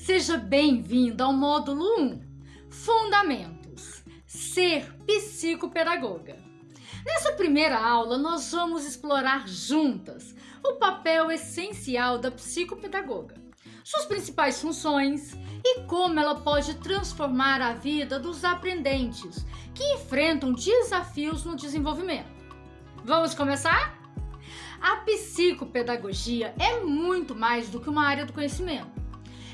Seja bem-vindo ao módulo 1, Fundamentos, Ser Psicopedagoga. Nessa primeira aula, nós vamos explorar juntas o papel essencial da psicopedagoga, suas principais funções e como ela pode transformar a vida dos aprendentes que enfrentam desafios no desenvolvimento. Vamos começar? A psicopedagogia é muito mais do que uma área do conhecimento.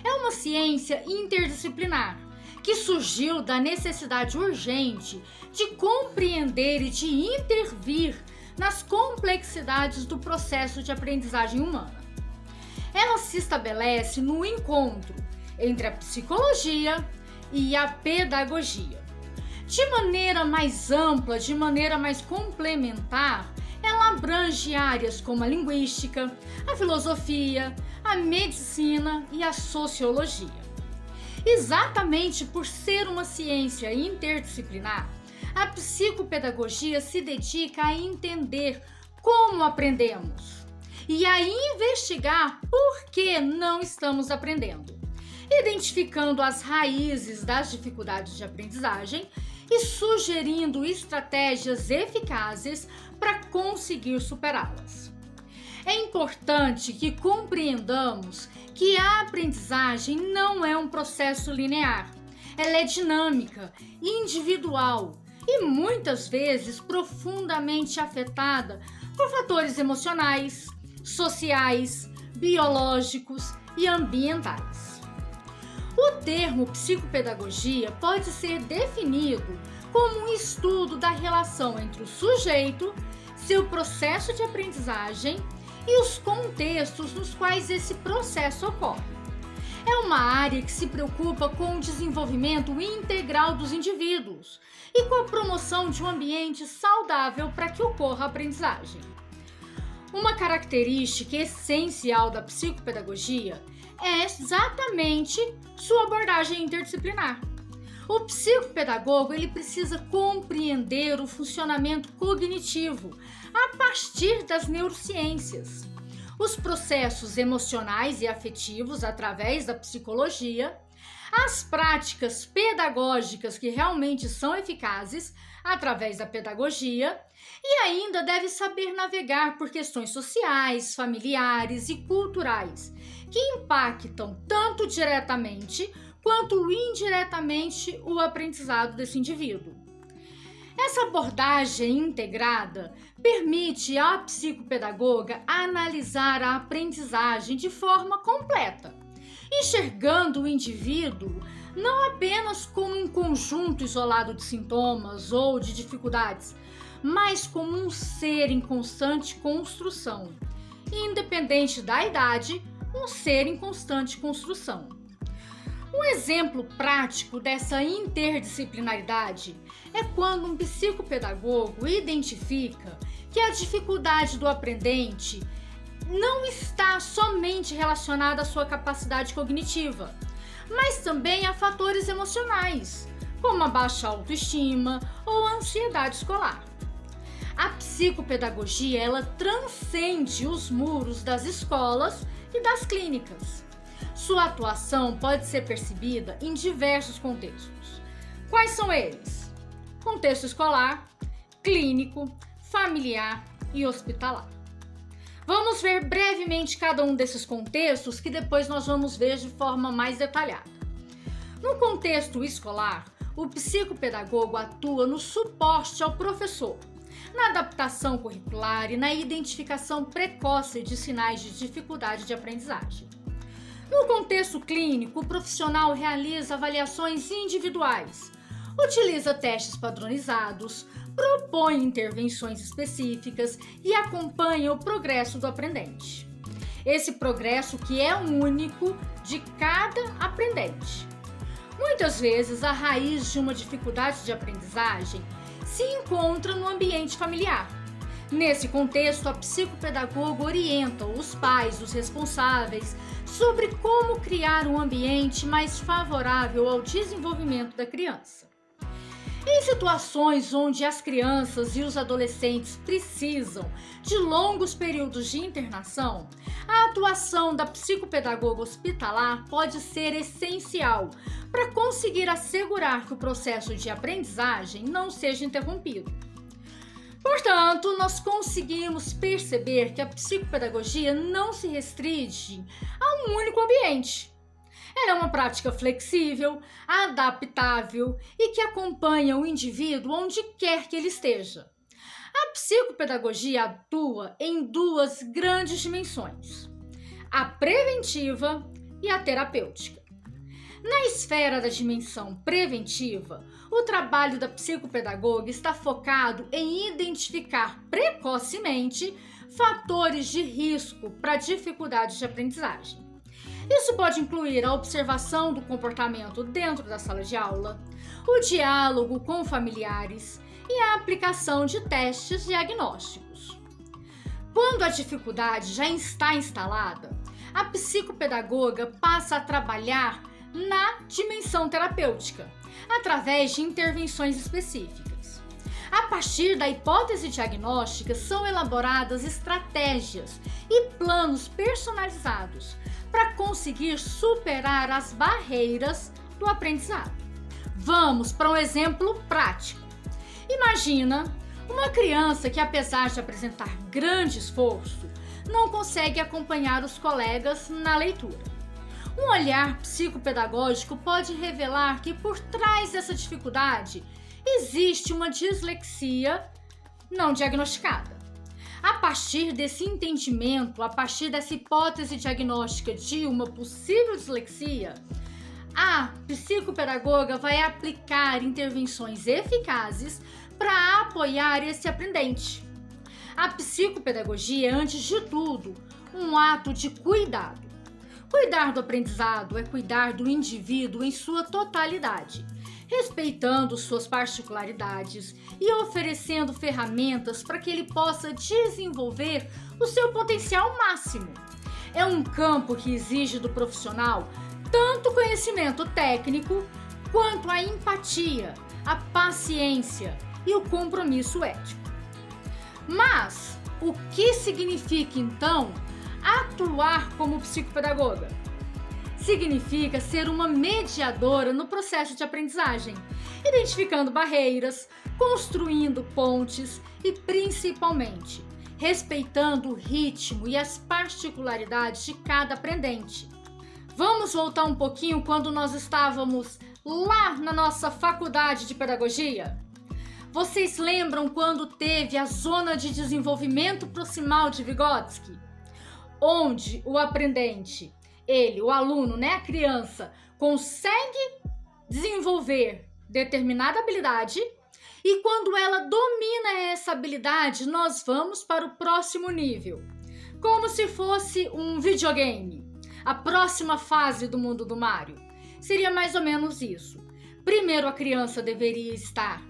É uma ciência interdisciplinar que surgiu da necessidade urgente de compreender e de intervir nas complexidades do processo de aprendizagem humana. Ela se estabelece no encontro entre a psicologia e a pedagogia. De maneira mais ampla, de maneira mais complementar, ela abrange áreas como a linguística, a filosofia, a medicina e a sociologia. Exatamente por ser uma ciência interdisciplinar, a psicopedagogia se dedica a entender como aprendemos e a investigar por que não estamos aprendendo, identificando as raízes das dificuldades de aprendizagem e sugerindo estratégias eficazes para conseguir superá-las. É importante que compreendamos que a aprendizagem não é um processo linear. Ela é dinâmica, individual e muitas vezes profundamente afetada por fatores emocionais, sociais, biológicos e ambientais. O termo psicopedagogia pode ser definido como um estudo da relação entre o sujeito, seu processo de aprendizagem e os contextos nos quais esse processo ocorre. É uma área que se preocupa com o desenvolvimento integral dos indivíduos e com a promoção de um ambiente saudável para que ocorra a aprendizagem. Uma característica essencial da psicopedagogia é exatamente sua abordagem interdisciplinar. O psicopedagogo ele precisa compreender o funcionamento cognitivo a partir das neurociências, os processos emocionais e afetivos através da psicologia, as práticas pedagógicas que realmente são eficazes através da pedagogia e ainda deve saber navegar por questões sociais, familiares e culturais que impactam tanto diretamente quanto indiretamente o aprendizado desse indivíduo. Essa abordagem integrada permite à psicopedagoga analisar a aprendizagem de forma completa, enxergando o indivíduo não apenas como um conjunto isolado de sintomas ou de dificuldades, mas como um ser em constante construção, e independente da idade, um ser em constante construção. Um exemplo prático dessa interdisciplinaridade é quando um psicopedagogo identifica que a dificuldade do aprendente não está somente relacionada à sua capacidade cognitiva, mas também a fatores emocionais, como a baixa autoestima ou a ansiedade escolar. A psicopedagogia ela transcende os muros das escolas e das clínicas. Sua atuação pode ser percebida em diversos contextos. Quais são eles? Contexto escolar, clínico, familiar e hospitalar. Vamos ver brevemente cada um desses contextos que depois nós vamos ver de forma mais detalhada. No contexto escolar, o psicopedagogo atua no suporte ao professor, na adaptação curricular e na identificação precoce de sinais de dificuldade de aprendizagem. No contexto clínico, o profissional realiza avaliações individuais, utiliza testes padronizados, propõe intervenções específicas e acompanha o progresso do aprendente. Esse progresso que é único de cada aprendente. Muitas vezes, a raiz de uma dificuldade de aprendizagem se encontra no ambiente familiar. Nesse contexto, a psicopedagoga orienta os pais, os responsáveis, sobre como criar um ambiente mais favorável ao desenvolvimento da criança. Em situações onde as crianças e os adolescentes precisam de longos períodos de internação, a atuação da psicopedagoga hospitalar pode ser essencial para conseguir assegurar que o processo de aprendizagem não seja interrompido. Portanto, nós conseguimos perceber que a psicopedagogia não se restringe a um único ambiente. Ela é uma prática flexível, adaptável e que acompanha o indivíduo onde quer que ele esteja. A psicopedagogia atua em duas grandes dimensões: a preventiva e a terapêutica. Na esfera da dimensão preventiva, o trabalho da psicopedagoga está focado em identificar precocemente fatores de risco para dificuldades de aprendizagem. Isso pode incluir a observação do comportamento dentro da sala de aula, o diálogo com familiares e a aplicação de testes diagnósticos. Quando a dificuldade já está instalada, a psicopedagoga passa a trabalhar na dimensão terapêutica, através de intervenções específicas. A partir da hipótese diagnóstica, são elaboradas estratégias e planos personalizados para conseguir superar as barreiras do aprendizado. Vamos para um exemplo prático. Imagina uma criança que, apesar de apresentar grande esforço, não consegue acompanhar os colegas na leitura. Um olhar psicopedagógico pode revelar que por trás dessa dificuldade existe uma dislexia não diagnosticada. A partir desse entendimento, a partir dessa hipótese diagnóstica de uma possível dislexia, a psicopedagoga vai aplicar intervenções eficazes para apoiar esse aprendente. A psicopedagogia é, antes de tudo, um ato de cuidado. Cuidar do aprendizado é cuidar do indivíduo em sua totalidade, respeitando suas particularidades e oferecendo ferramentas para que ele possa desenvolver o seu potencial máximo. É um campo que exige do profissional tanto conhecimento técnico quanto a empatia, a paciência e o compromisso ético. Mas o que significa então atuar como psicopedagoga? Significa ser uma mediadora no processo de aprendizagem, identificando barreiras, construindo pontes e, principalmente, respeitando o ritmo e as particularidades de cada aprendente. Vamos voltar um pouquinho quando nós estávamos lá na nossa faculdade de pedagogia? Vocês lembram quando teve a zona de desenvolvimento proximal de Vygotsky? Onde o aprendente, o aluno, a criança, consegue desenvolver determinada habilidade e quando ela domina essa habilidade, nós vamos para o próximo nível, como se fosse um videogame, a próxima fase do mundo do Mario. Seria mais ou menos isso. Primeiro, a criança deveria estar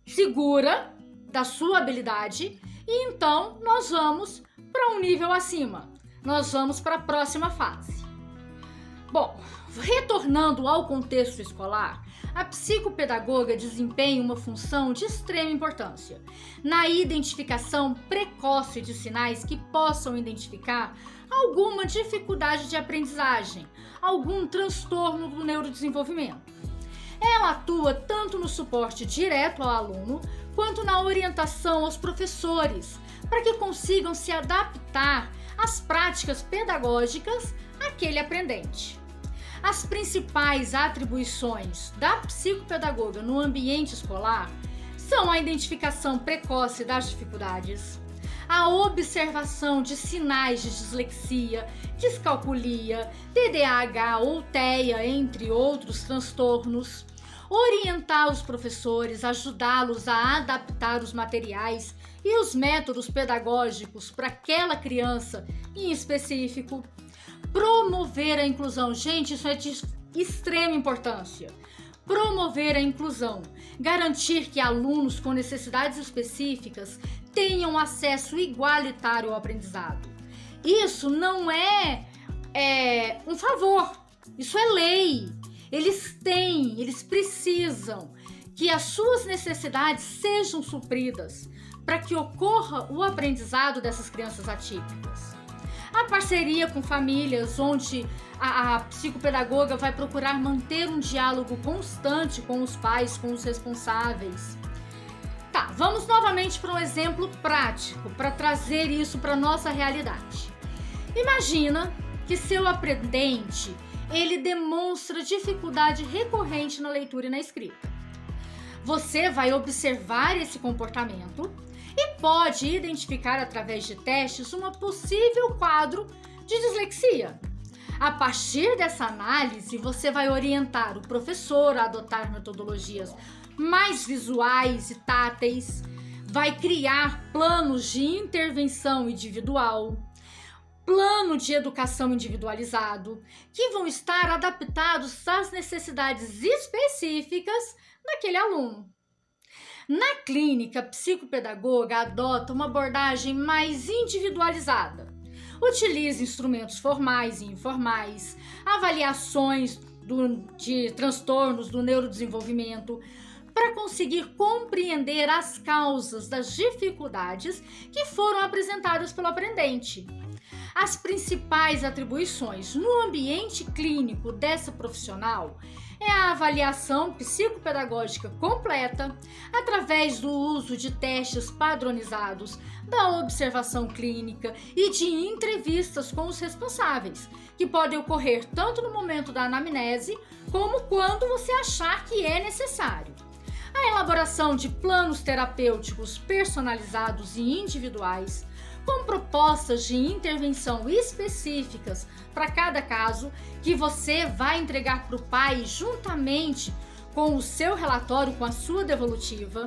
segura da sua habilidade e então nós vamos para um nível acima. Nós vamos para a próxima fase. Bom, retornando ao contexto escolar, a psicopedagoga desempenha uma função de extrema importância na identificação precoce de sinais que possam identificar alguma dificuldade de aprendizagem, algum transtorno do neurodesenvolvimento. Ela atua tanto no suporte direto ao aluno, quanto na orientação aos professores, para que consigam se adaptar às práticas pedagógicas àquele aprendente. As principais atribuições da psicopedagoga no ambiente escolar são a identificação precoce das dificuldades, a observação de sinais de dislexia, descalculia, TDAH ou TEA, entre outros transtornos, orientar os professores, ajudá-los a adaptar os materiais e os métodos pedagógicos para aquela criança em específico, promover a inclusão. Gente, isso é de extrema importância. Promover a inclusão, garantir que alunos com necessidades específicas tenham acesso igualitário ao aprendizado. Isso não é um favor, isso é lei. Eles precisam. que as suas necessidades sejam supridas para que ocorra o aprendizado dessas crianças atípicas. A parceria com famílias, onde a psicopedagoga vai procurar manter um diálogo constante com os pais, com os responsáveis. Tá, vamos novamente para um exemplo prático, para trazer isso para a nossa realidade. Imagina que seu aprendente, ele demonstra dificuldade recorrente na leitura e na escrita. Você vai observar esse comportamento e pode identificar através de testes um possível quadro de dislexia. A partir dessa análise, você vai orientar o professor a adotar metodologias mais visuais e táteis, vai criar planos de intervenção individual, plano de educação individualizado, que vão estar adaptados às necessidades específicas daquele aluno. Na clínica, a psicopedagoga adota uma abordagem mais individualizada. Utiliza instrumentos formais e informais, avaliações de transtornos do neurodesenvolvimento, para conseguir compreender as causas das dificuldades que foram apresentadas pelo aprendente. As principais atribuições no ambiente clínico dessa profissional é a avaliação psicopedagógica completa, através do uso de testes padronizados, da observação clínica e de entrevistas com os responsáveis, que podem ocorrer tanto no momento da anamnese como quando você achar que é necessário. A elaboração de planos terapêuticos personalizados e individuais, com propostas de intervenção específicas para cada caso, que você vai entregar para o pai juntamente com o seu relatório, com a sua devolutiva.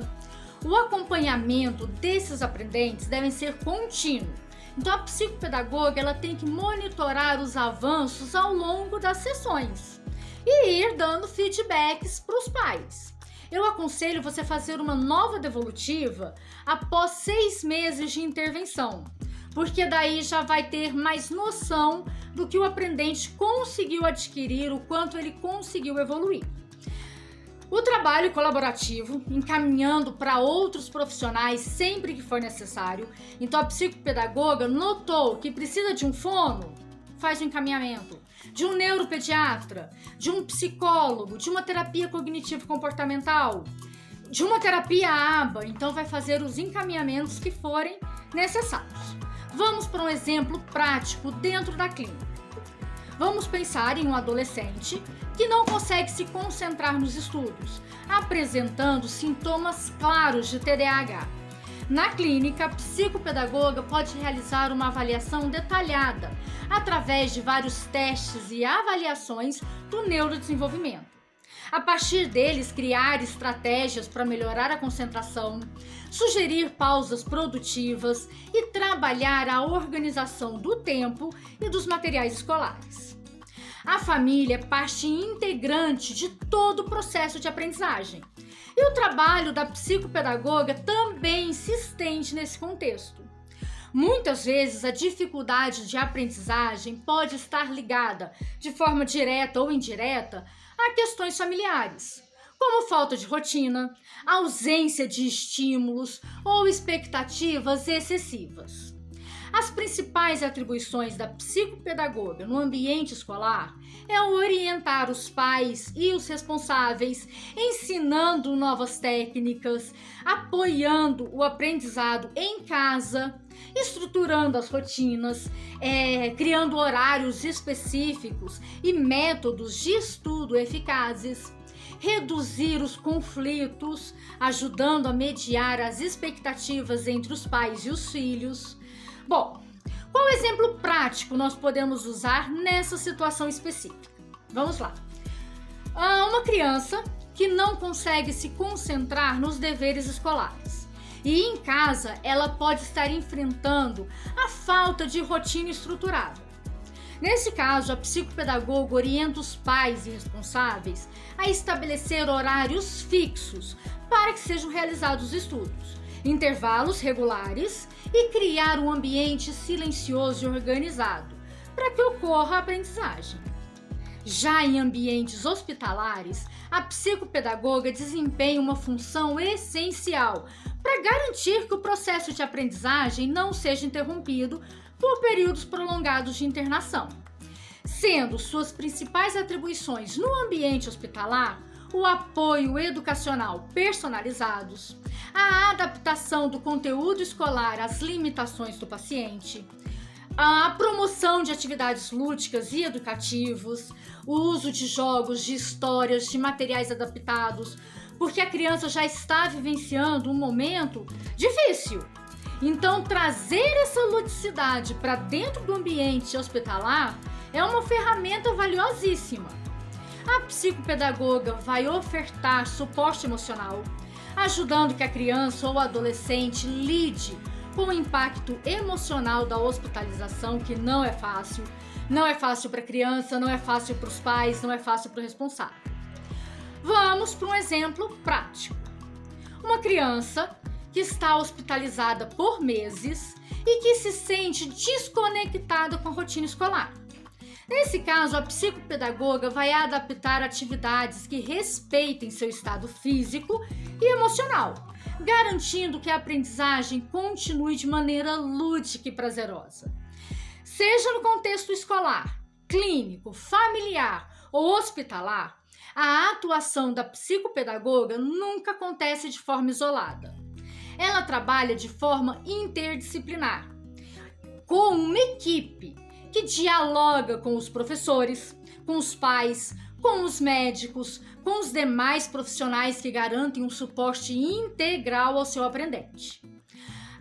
O acompanhamento desses aprendentes deve ser contínuo. Então a psicopedagoga ela tem que monitorar os avanços ao longo das sessões e ir dando feedbacks para os pais. Eu aconselho você fazer uma nova devolutiva após 6 meses de intervenção, porque daí já vai ter mais noção do que o aprendente conseguiu adquirir, o quanto ele conseguiu evoluir. O trabalho colaborativo, encaminhando para outros profissionais sempre que for necessário. Então a psicopedagoga notou que precisa de um fono, faz o encaminhamento, de um neuropediatra, de um psicólogo, de uma terapia cognitivo-comportamental, de uma terapia ABA, então vai fazer os encaminhamentos que forem necessários. Vamos para um exemplo prático dentro da clínica. Vamos pensar em um adolescente que não consegue se concentrar nos estudos, apresentando sintomas claros de TDAH. Na clínica, a psicopedagoga pode realizar uma avaliação detalhada através de vários testes e avaliações do neurodesenvolvimento. A partir deles, criar estratégias para melhorar a concentração, sugerir pausas produtivas e trabalhar a organização do tempo e dos materiais escolares. A família é parte integrante de todo o processo de aprendizagem. E o trabalho da psicopedagoga também se estende nesse contexto. Muitas vezes a dificuldade de aprendizagem pode estar ligada, de forma direta ou indireta, a questões familiares, como falta de rotina, ausência de estímulos ou expectativas excessivas. As principais atribuições da psicopedagoga no ambiente escolar é orientar os pais e os responsáveis, ensinando novas técnicas, apoiando o aprendizado em casa, estruturando as rotinas, criando horários específicos e métodos de estudo eficazes, reduzir os conflitos, ajudando a mediar as expectativas entre os pais e os filhos. Bom, qual exemplo prático nós podemos usar nessa situação específica? Vamos lá. Uma criança que não consegue se concentrar nos deveres escolares. E em casa ela pode estar enfrentando a falta de rotina estruturada. Nesse caso, a psicopedagoga orienta os pais e responsáveis a estabelecer horários fixos para que sejam realizados os estudos, intervalos regulares e criar um ambiente silencioso e organizado para que ocorra a aprendizagem. Já em ambientes hospitalares, a psicopedagoga desempenha uma função essencial para garantir que o processo de aprendizagem não seja interrompido por períodos prolongados de internação, sendo suas principais atribuições no ambiente hospitalar o apoio educacional personalizados, a adaptação do conteúdo escolar às limitações do paciente, a promoção de atividades lúdicas e educativos, o uso de jogos, de histórias, de materiais adaptados, porque a criança já está vivenciando um momento difícil. Então, trazer essa ludicidade para dentro do ambiente hospitalar é uma ferramenta valiosíssima. A psicopedagoga vai ofertar suporte emocional, ajudando que a criança ou adolescente lide com o impacto emocional da hospitalização, que não é fácil. Não é fácil para a criança, não é fácil para os pais, não é fácil para o responsável. Vamos para um exemplo prático. Uma criança que está hospitalizada por meses e que se sente desconectada com a rotina escolar. Nesse caso, a psicopedagoga vai adaptar atividades que respeitem seu estado físico e emocional, garantindo que a aprendizagem continue de maneira lúdica e prazerosa. Seja no contexto escolar, clínico, familiar ou hospitalar, a atuação da psicopedagoga nunca acontece de forma isolada. Ela trabalha de forma interdisciplinar, com uma equipe que dialoga com os professores, com os pais, com os médicos, com os demais profissionais que garantem um suporte integral ao seu aprendente.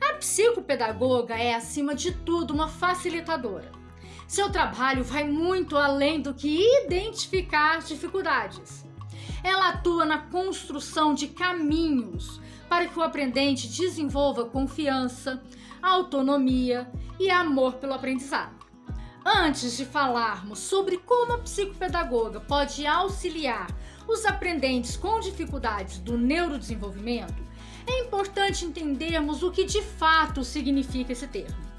A psicopedagoga é, acima de tudo, uma facilitadora. Seu trabalho vai muito além do que identificar dificuldades. Ela atua na construção de caminhos para que o aprendente desenvolva confiança, autonomia e amor pelo aprendizado. Antes de falarmos sobre como a psicopedagoga pode auxiliar os aprendentes com dificuldades do neurodesenvolvimento, é importante entendermos o que de fato significa esse termo.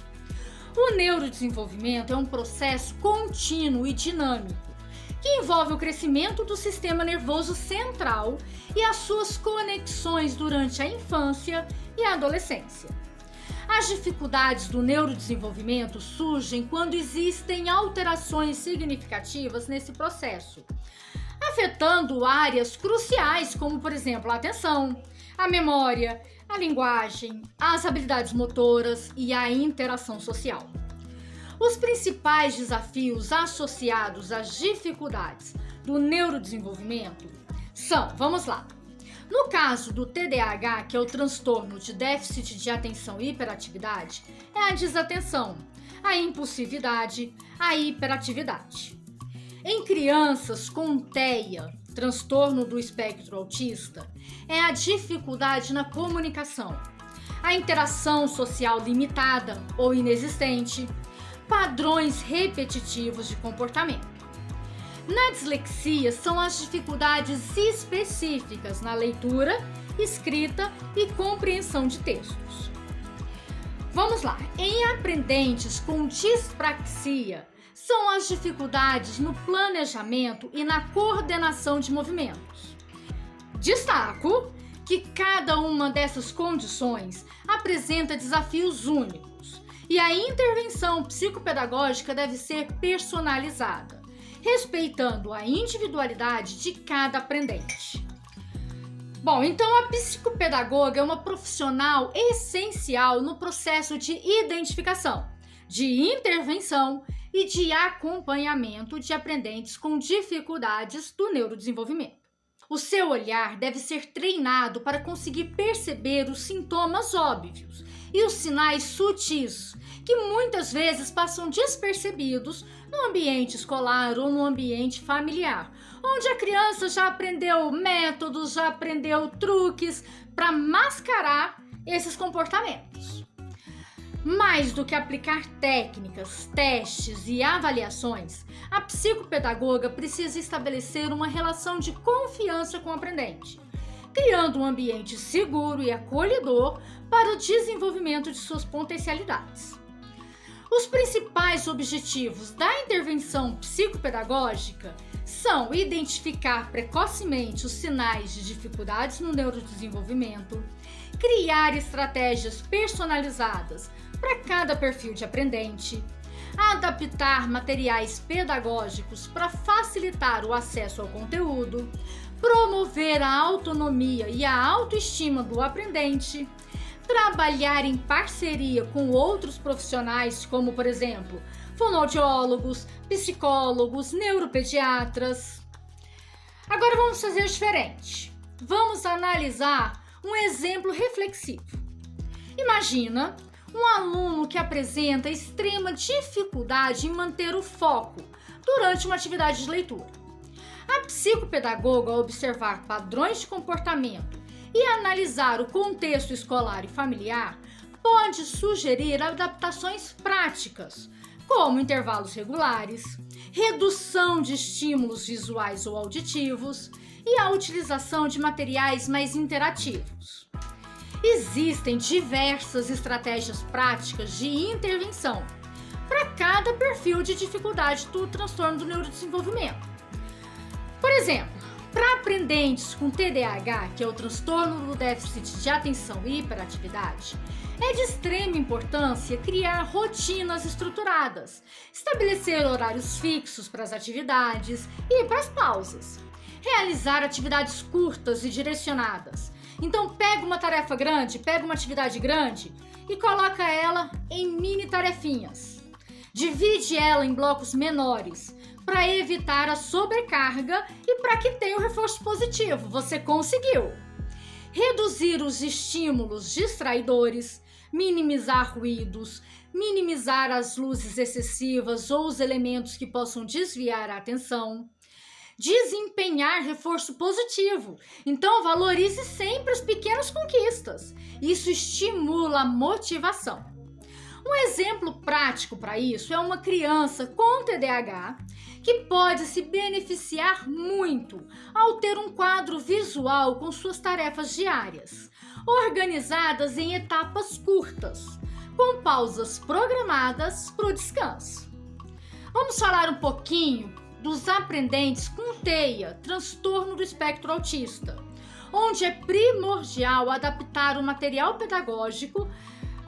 O neurodesenvolvimento é um processo contínuo e dinâmico que envolve o crescimento do sistema nervoso central e as suas conexões durante a infância e a adolescência. As dificuldades do neurodesenvolvimento surgem quando existem alterações significativas nesse processo, afetando áreas cruciais como, por exemplo, a atenção, a memória, a linguagem, as habilidades motoras e a interação social. Os principais desafios associados às dificuldades do neurodesenvolvimento são, vamos lá, no caso do TDAH, que é o transtorno de déficit de atenção e hiperatividade, é a desatenção, a impulsividade, a hiperatividade. Em crianças com TEA, transtorno do espectro autista, é a dificuldade na comunicação, a interação social limitada ou inexistente, padrões repetitivos de comportamento. Na dislexia, são as dificuldades específicas na leitura, escrita e compreensão de textos. Vamos lá, em aprendentes com dispraxia, são as dificuldades no planejamento e na coordenação de movimentos. Destaco que cada uma dessas condições apresenta desafios únicos e a intervenção psicopedagógica deve ser personalizada, respeitando a individualidade de cada aprendente. Bom, então a psicopedagoga é uma profissional essencial no processo de identificação, de intervenção e de acompanhamento de aprendentes com dificuldades do neurodesenvolvimento. O seu olhar deve ser treinado para conseguir perceber os sintomas óbvios e os sinais sutis, que muitas vezes passam despercebidos no ambiente escolar ou no ambiente familiar, onde a criança já aprendeu métodos, já aprendeu truques para mascarar esses comportamentos. Mais do que aplicar técnicas, testes e avaliações, a psicopedagoga precisa estabelecer uma relação de confiança com o aprendente, criando um ambiente seguro e acolhedor para o desenvolvimento de suas potencialidades. Os principais objetivos da intervenção psicopedagógica são identificar precocemente os sinais de dificuldades no neurodesenvolvimento, criar estratégias personalizadas para cada perfil de aprendente, adaptar materiais pedagógicos para facilitar o acesso ao conteúdo, promover a autonomia e a autoestima do aprendente, trabalhar em parceria com outros profissionais, como, por exemplo, fonoaudiólogos, psicólogos, neuropediatras. Agora vamos fazer diferente. Vamos analisar um exemplo reflexivo. Imagina um aluno que apresenta extrema dificuldade em manter o foco durante uma atividade de leitura. A psicopedagoga, ao observar padrões de comportamento e analisar o contexto escolar e familiar, pode sugerir adaptações práticas, como intervalos regulares, redução de estímulos visuais ou auditivos e a utilização de materiais mais interativos. Existem diversas estratégias práticas de intervenção para cada perfil de dificuldade do transtorno do neurodesenvolvimento. Por exemplo, para aprendentes com TDAH, que é o transtorno do déficit de atenção e hiperatividade, é de extrema importância criar rotinas estruturadas, estabelecer horários fixos para as atividades e para as pausas, realizar atividades curtas e direcionadas. Então pega uma tarefa grande, pega uma atividade grande e coloca ela em mini tarefinhas. Divide ela em blocos menores para evitar a sobrecarga e para que tenha o reforço positivo. Você conseguiu! Reduzir os estímulos distraidores, minimizar ruídos, minimizar as luzes excessivas ou os elementos que possam desviar a atenção. Desempenhar reforço positivo. Então, valorize sempre as pequenas conquistas. Isso estimula a motivação. Um exemplo prático para isso é uma criança com TDAH que pode se beneficiar muito ao ter um quadro visual com suas tarefas diárias, organizadas em etapas curtas, com pausas programadas para o descanso. Vamos falar um pouquinho dos aprendentes com TEA, transtorno do espectro autista, onde é primordial adaptar o material pedagógico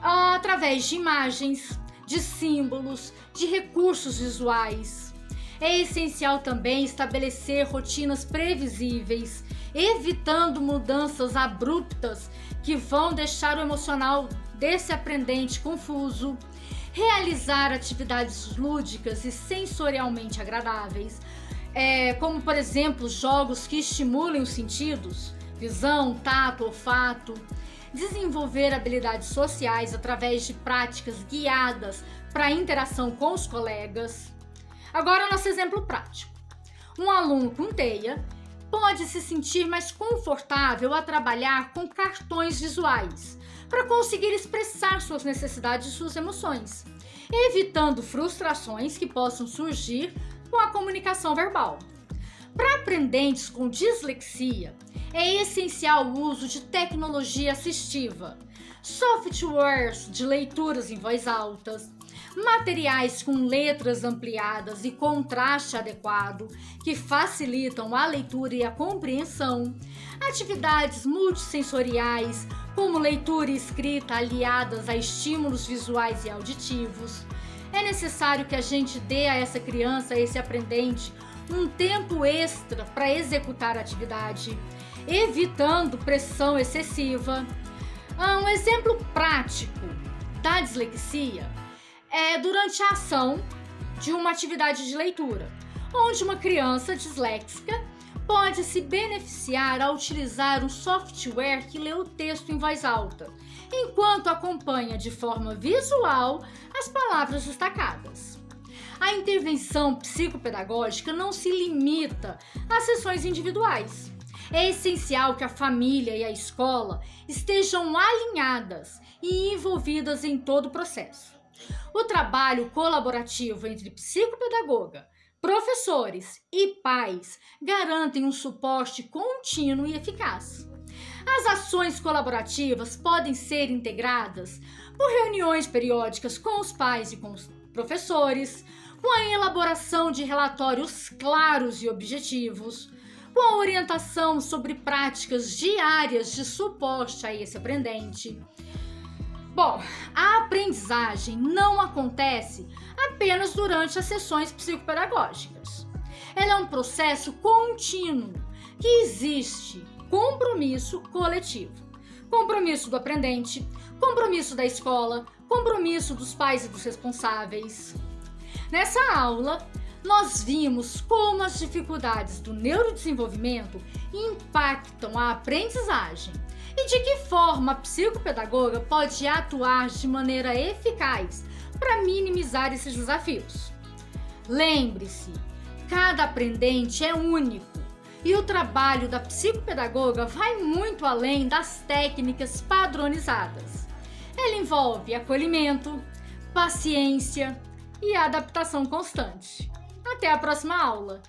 através de imagens, de símbolos, de recursos visuais. É essencial também estabelecer rotinas previsíveis, evitando mudanças abruptas que vão deixar o emocional desse aprendente confuso. Realizar atividades lúdicas e sensorialmente agradáveis, como, por exemplo, jogos que estimulem os sentidos, visão, tato, olfato. Desenvolver habilidades sociais através de práticas guiadas para a interação com os colegas. Agora, nosso exemplo prático. Um aluno com TEA pode se sentir mais confortável a trabalhar com cartões visuais para conseguir expressar suas necessidades e suas emoções, evitando frustrações que possam surgir com a comunicação verbal. Para aprendentes com dislexia, é essencial o uso de tecnologia assistiva, softwares de leituras em voz alta, materiais com letras ampliadas e contraste adequado que facilitam a leitura e a compreensão, atividades multissensoriais como leitura e escrita aliadas a estímulos visuais e auditivos. É necessário que a gente dê a essa criança, a esse aprendente, um tempo extra para executar a atividade, evitando pressão excessiva. Um exemplo prático da dislexia é durante a ação de uma atividade de leitura, onde uma criança disléxica pode se beneficiar ao utilizar um software que lê o texto em voz alta, enquanto acompanha de forma visual as palavras destacadas. A intervenção psicopedagógica não se limita às sessões individuais. É essencial que a família e a escola estejam alinhadas e envolvidas em todo o processo. O trabalho colaborativo entre psicopedagoga, professores e pais garantem um suporte contínuo e eficaz. As ações colaborativas podem ser integradas por reuniões periódicas com os pais e com os professores, com a elaboração de relatórios claros e objetivos, com a orientação sobre práticas diárias de suporte a esse aprendente. Bom, a aprendizagem não acontece apenas durante as sessões psicopedagógicas. Ela é um processo contínuo que existe compromisso coletivo. Compromisso do aprendente, compromisso da escola, compromisso dos pais e dos responsáveis. Nessa aula, nós vimos como as dificuldades do neurodesenvolvimento impactam a aprendizagem e de que forma a psicopedagoga pode atuar de maneira eficaz para minimizar esses desafios. Lembre-se, cada aprendente é único e o trabalho da psicopedagoga vai muito além das técnicas padronizadas. Ele envolve acolhimento, paciência e adaptação constante. Até a próxima aula!